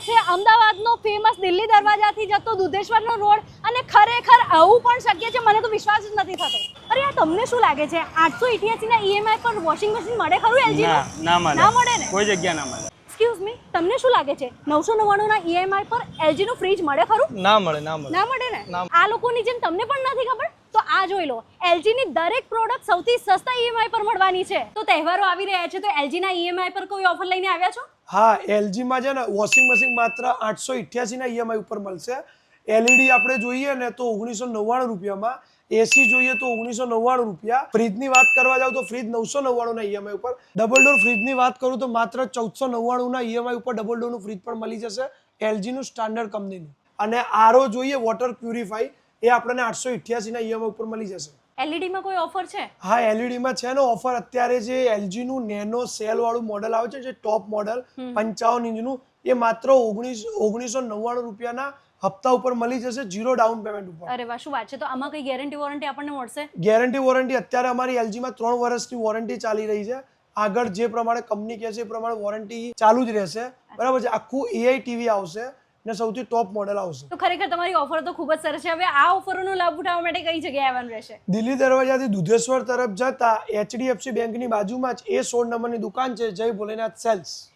છે અમદાવાદનો ફેમસ દિલ્હી દરવાજાથી જતો દુધેશ્વરનો રોડ અને ખરેખર આવું પણ શક્ય છે, મને તો વિશ્વાસ જ નથી થતો। અરે આ તમને શું લાગે છે 888 ના ઈએમઆઈ પર વોશિંગ મશીન મળે ખરું એલજી નું? ના મળે ને, કોઈ જગ્યા ના મળે। એક્સક્યુઝ મી, તમને શું લાગે છે 999 ના ઈએમઆઈ પર એલજી નું ફ્રીજ મળે ખરું? ના મળે, ના મળે। ના મળે ને? આ લોકોની જેમ તમને પણ નથી ખબર? તો આ જોઈ લો, એલજી ની દરેક પ્રોડક્ટ સૌથી સસ્તા ઈએમઆઈ પર મળવાની છે। તો તહેવારો આવી રહ્યા છે તો એલજી ના ઈએમઆઈ પર કોઈ ઓફર લઈને આવ્યા છો? હા, એલજી માં છે ને વોશિંગ મશીન માત્ર 888 ના ઈએમઆઈ ઉપર મળશે। એલઈડી આપણે જોઈએ ને તો 1999 રૂપિયામાં, એસી જોઈએ તો 1999 રૂપિયા, ફ્રીજની વાત કરવા જાવ તો ફ્રીજ 999 ના ઈએમઆઈ ઉપર, ડબલ ડોર ફ્રીજની વાત કરું તો માત્ર 1499 ના ઈએમઆઈ ઉપર ડબલ ડોરનું ફ્રીજ પણ મળી જશે એલજી નું સ્ટાન્ડર્ડ કંપનીનું। અને આરઓ જોઈએ વોટર પ્યુરિફાઈ, એ આપણને 888 ના ઈએમઆઈ ઉપર મળી જશે। એલઈડી માં કોઈ ઓફર છે? હા, એલઈડી માં છે ને ઓફર। અત્યારે જે એલજી નું નેનો સેલ વાળું મોડેલ આવે છે, જે ટોપ મોડેલ 55 ઇંચનું, એ માત્ર 1999 રૂપિયાના હપ્તા ઉપર મળી જશે, 0 ડાઉન પેમેન્ટ ઉપર। અરે વાહ, શું વાત છે! તો આમાં કઈ ગેરંટી વોરંટી આપણને મળશે? ગેરંટી વોરંટી અત્યારે અમારી એલજી માં 3 વર્ષની વોરંટી ચાલી રહી છે। આગળ જે પ્રમાણે કંપની કહે છે એ પ્રમાણે વોરંટી ચાલુ જ રહેશે, બરાબર છે। આખું એઆઈ ટીવી આવશે ને સૌથી ટોપ મોડેલ આવશે। તો ખરેખર તમારી ઓફર તો ખૂબ જ સરસ છે। હવે આ ઓફરોનો લાભ ઉઠાવવા માટે કઈ જગ્યાએ આવવાનું રહેશે? દિલ્હી દરવાજાથી દુધેશ્વર તરફ જતા એચડીએફસી બેંકની બાજુમાં જ A16 નંબરની દુકાન છે, જય ભોલેનાથ સેલ્સ।